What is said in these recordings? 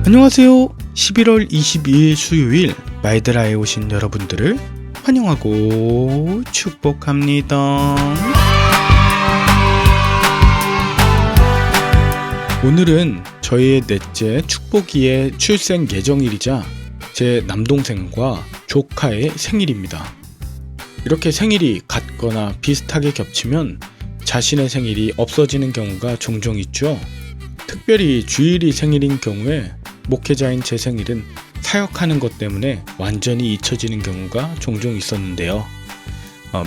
안녕하세요. 11월 22일 수요일 말드라에 오신 여러분들을 환영하고 축복합니다. 오늘은 저희의 넷째 축복이의 출생 예정일이자 제 남동생과 조카의 생일입니다. 이렇게 생일이 같거나 비슷하게 겹치면 자신의 생일이 없어지는 경우가 종종 있죠. 특별히 주일이 생일인 경우에 목회자인 제 생일은 사역하는 것 때문에 완전히 잊혀지는 경우가 종종 있었는데요.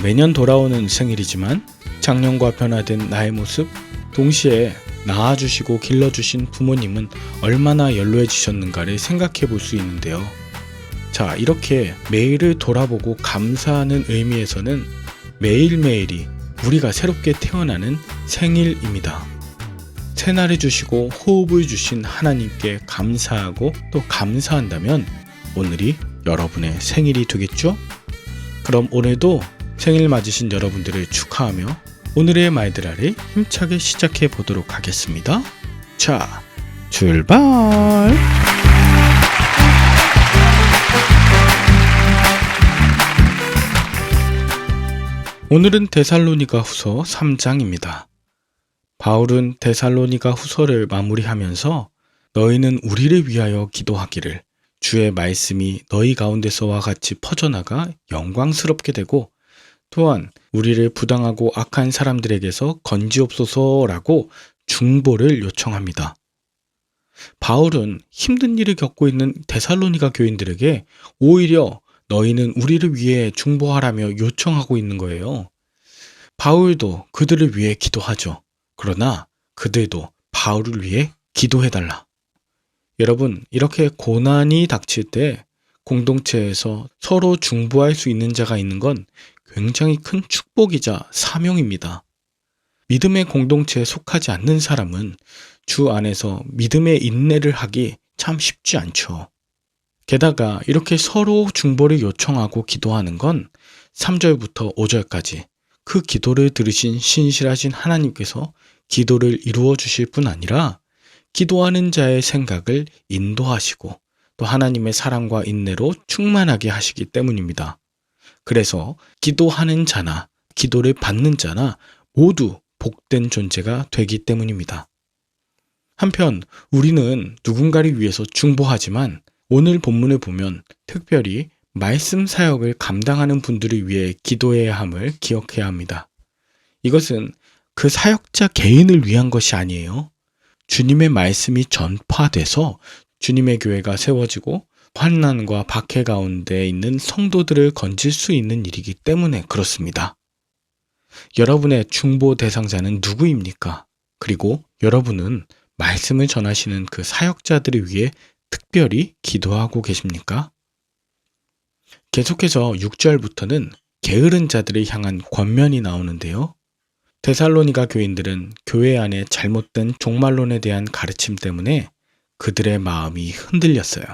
매년 돌아오는 생일이지만 작년과 변화된 나의 모습, 동시에 낳아주시고 길러주신 부모님은 얼마나 연로해지셨는가를 생각해 볼 수 있는데요. 자, 이렇게 매일을 돌아보고 감사하는 의미에서는 매일매일이 우리가 새롭게 태어나는 생일입니다. 새날을 주시고 호흡을 주신 하나님께 감사하고 또 감사한다면 오늘이 여러분의 생일이 되겠죠? 그럼 오늘도 생일 맞으신 여러분들을 축하하며 오늘의 말드라를 힘차게 시작해 보도록 하겠습니다. 자, 출발! 오늘은 데살로니가 후서 3장입니다. 바울은 데살로니가 후서를 마무리하면서 너희는 우리를 위하여 기도하기를 주의 말씀이 너희 가운데서와 같이 퍼져나가 영광스럽게 되고 또한 우리를 부당하고 악한 사람들에게서 건지옵소서라고 중보를 요청합니다. 바울은 힘든 일을 겪고 있는 데살로니가 교인들에게 오히려 너희는 우리를 위해 중보하라며 요청하고 있는 거예요. 바울도 그들을 위해 기도하죠. 그러나 그들도 바울을 위해 기도해달라. 여러분, 이렇게 고난이 닥칠 때 공동체에서 서로 중보할 수 있는 자가 있는 건 굉장히 큰 축복이자 사명입니다. 믿음의 공동체에 속하지 않는 사람은 주 안에서 믿음의 인내를 하기 참 쉽지 않죠. 게다가 이렇게 서로 중보를 요청하고 기도하는 건 3절부터 5절까지 그 기도를 들으신 신실하신 하나님께서 기도를 이루어 주실 뿐 아니라 기도하는 자의 생각을 인도하시고 또 하나님의 사랑과 인내로 충만하게 하시기 때문입니다. 그래서 기도하는 자나 기도를 받는 자나 모두 복된 존재가 되기 때문입니다. 한편 우리는 누군가를 위해서 중보하지만 오늘 본문을 보면 특별히 말씀 사역을 감당하는 분들을 위해 기도해야 함을 기억해야 합니다. 이것은 그 사역자 개인을 위한 것이 아니에요. 주님의 말씀이 전파돼서 주님의 교회가 세워지고 환난과 박해 가운데 있는 성도들을 건질 수 있는 일이기 때문에 그렇습니다. 여러분의 중보 대상자는 누구입니까? 그리고 여러분은 말씀을 전하시는 그 사역자들을 위해 특별히 기도하고 계십니까? 계속해서 6절부터는 게으른 자들을 향한 권면이 나오는데요. 데살로니가 교인들은 교회 안에 잘못된 종말론에 대한 가르침 때문에 그들의 마음이 흔들렸어요.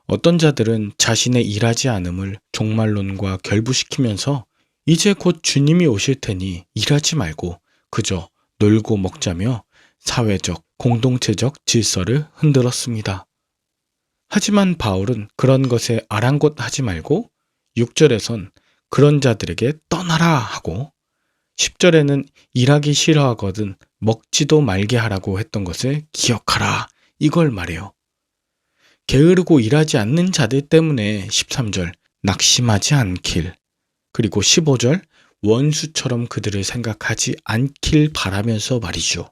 어떤 자들은 자신의 일하지 않음을 종말론과 결부시키면서 이제 곧 주님이 오실 테니 일하지 말고 그저 놀고 먹자며 사회적, 공동체적 질서를 흔들었습니다. 하지만 바울은 그런 것에 아랑곳하지 말고 6절에선 그런 자들에게 떠나라 하고 10절에는 일하기 싫어하거든 먹지도 말게 하라고 했던 것을 기억하라 이걸 말해요. 게으르고 일하지 않는 자들 때문에 13절 낙심하지 않길 그리고 15절 원수처럼 그들을 생각하지 않길 바라면서 말이죠.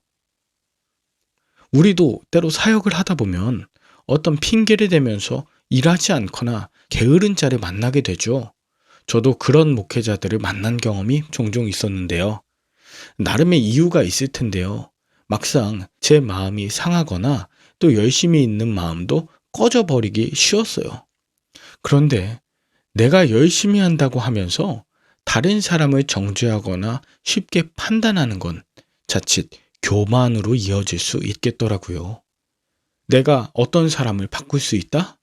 우리도 때로 사역을 하다 보면 어떤 핑계를 대면서 일하지 않거나 게으른 자를 만나게 되죠. 저도 그런 목회자들을 만난 경험이 종종 있었는데요. 나름의 이유가 있을 텐데요. 막상 제 마음이 상하거나 또 열심히 있는 마음도 꺼져버리기 쉬웠어요. 그런데 내가 열심히 한다고 하면서 다른 사람을 정죄하거나 쉽게 판단하는 건 자칫 교만으로 이어질 수 있겠더라고요. 내가 어떤 사람을 바꿀 수 있다?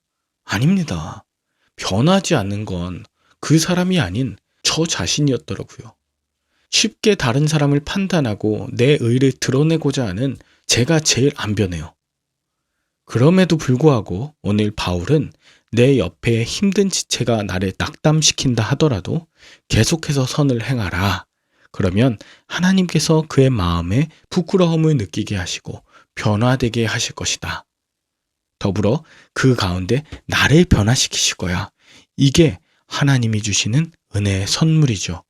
아닙니다. 변하지 않는 건 그 사람이 아닌 저 자신이었더라고요. 쉽게 다른 사람을 판단하고 내 의를 드러내고자 하는 제가 제일 안 변해요. 그럼에도 불구하고 오늘 바울은 내 옆에 힘든 지체가 나를 낙담시킨다 하더라도 계속해서 선을 행하라. 그러면 하나님께서 그의 마음에 부끄러움을 느끼게 하시고 변화되게 하실 것이다. 더불어 그 가운데 나를 변화시키실 거야. 이게 하나님이 주시는 은혜의 선물이죠.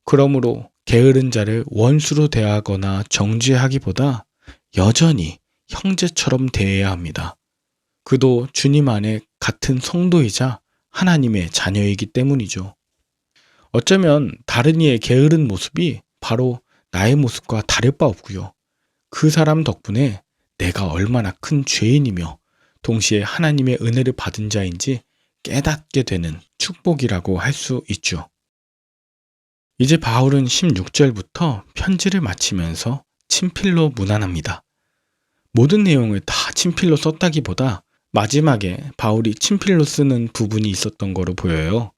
그러므로 게으른 자를 원수로 대하거나 정죄하기보다 여전히 형제처럼 대해야 합니다. 그도 주님 안에 같은 성도이자 하나님의 자녀이기 때문이죠. 어쩌면 다른 이의 게으른 모습이 바로 나의 모습과 다를 바 없고요. 그 사람 덕분에 내가 얼마나 큰 죄인이며 동시에 하나님의 은혜를 받은 자인지 깨닫게 되는 축복이라고 할 수 있죠. 이제 바울은 16절부터 편지를 마치면서 친필로 문안합니다. 모든 내용을 다 친필로 썼다기보다 마지막에 바울이 친필로 쓰는 부분이 있었던 거로 보여요.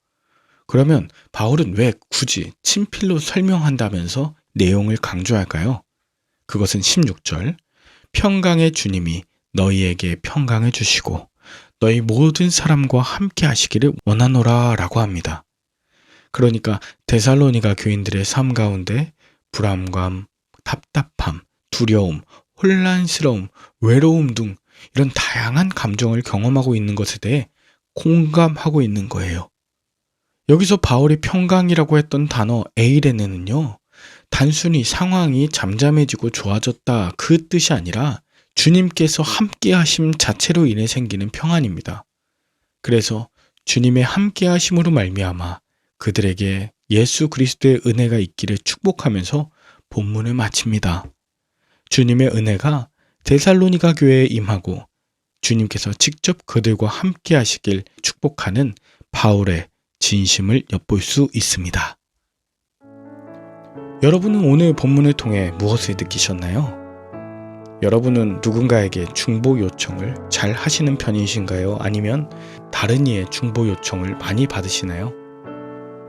그러면 바울은 왜 굳이 친필로 설명한다면서 내용을 강조할까요? 그것은 16절, 평강의 주님이 너희에게 평강을 주시고 너희 모든 사람과 함께 하시기를 원하노라 라고 합니다. 그러니까 데살로니가 교인들의 삶 가운데 불안감, 답답함, 두려움, 혼란스러움, 외로움 등 이런 다양한 감정을 경험하고 있는 것에 대해 공감하고 있는 거예요. 여기서 바울이 평강이라고 했던 단어 에이레네는요, 단순히 상황이 잠잠해지고 좋아졌다 그 뜻이 아니라 주님께서 함께 하심 자체로 인해 생기는 평안입니다. 그래서 주님의 함께 하심으로 말미암아 그들에게 예수 그리스도의 은혜가 있기를 축복하면서 본문을 마칩니다. 주님의 은혜가 데살로니가 교회에 임하고 주님께서 직접 그들과 함께 하시길 축복하는 바울의 진심을 엿볼 수 있습니다. 여러분은 오늘 본문을 통해 무엇을 느끼셨나요? 여러분은 누군가에게 중보 요청을 잘 하시는 편이신가요? 아니면 다른 이의 중보 요청을 많이 받으시나요?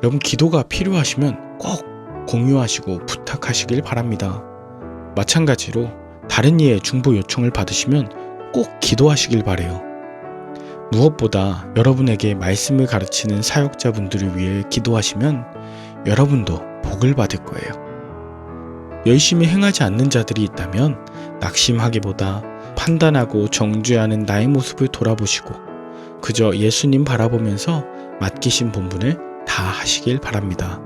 여러분, 기도가 필요하시면 꼭 공유하시고 부탁하시길 바랍니다. 마찬가지로 다른 이의 중보 요청을 받으시면 꼭 기도하시길 바라요. 무엇보다 여러분에게 말씀을 가르치는 사역자분들을 위해 기도하시면 여러분도 복을 받을 거예요. 열심히 행하지 않는 자들이 있다면 낙심하기보다 판단하고 정죄하는 나의 모습을 돌아보시고 그저 예수님 바라보면서 맡기신 본분을 다 하시길 바랍니다.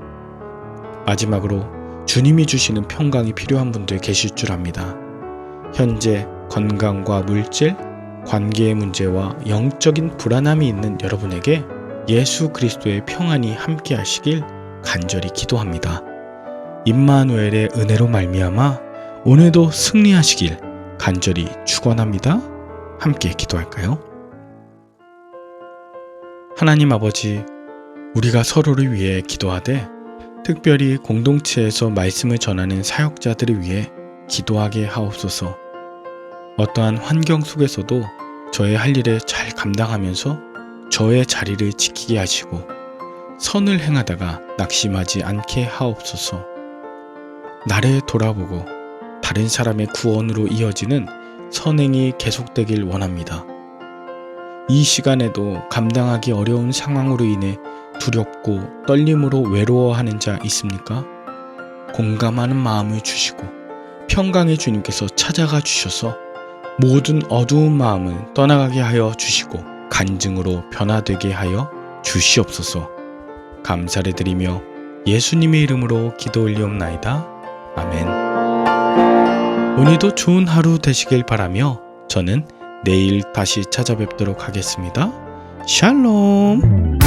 마지막으로 주님이 주시는 평강이 필요한 분들 계실 줄 압니다. 현재 건강과 물질, 관계의 문제와 영적인 불안함이 있는 여러분에게 예수 그리스도의 평안이 함께 하시길 간절히 기도합니다. 임마누엘의 은혜로 말미암아 오늘도 승리하시길 간절히 축원합니다. 함께 기도할까요? 하나님 아버지, 우리가 서로를 위해 기도하되 특별히 공동체에서 말씀을 전하는 사역자들을 위해 기도하게 하옵소서. 어떠한 환경 속에서도 저의 할 일을 잘 감당하면서 저의 자리를 지키게 하시고 선을 행하다가 낙심하지 않게 하옵소서. 나를 돌아보고 다른 사람의 구원으로 이어지는 선행이 계속되길 원합니다. 이 시간에도 감당하기 어려운 상황으로 인해 두렵고 떨림으로 외로워하는 자 있습니까? 공감하는 마음을 주시고 평강의 주님께서 찾아가 주셔서 모든 어두운 마음을 떠나가게 하여 주시고 간증으로 변화되게 하여 주시옵소서. 감사를 드리며 예수님의 이름으로 기도 올리옵나이다. 아멘. 오늘도 좋은 하루 되시길 바라며 저는 내일 다시 찾아뵙도록 하겠습니다. 샬롬.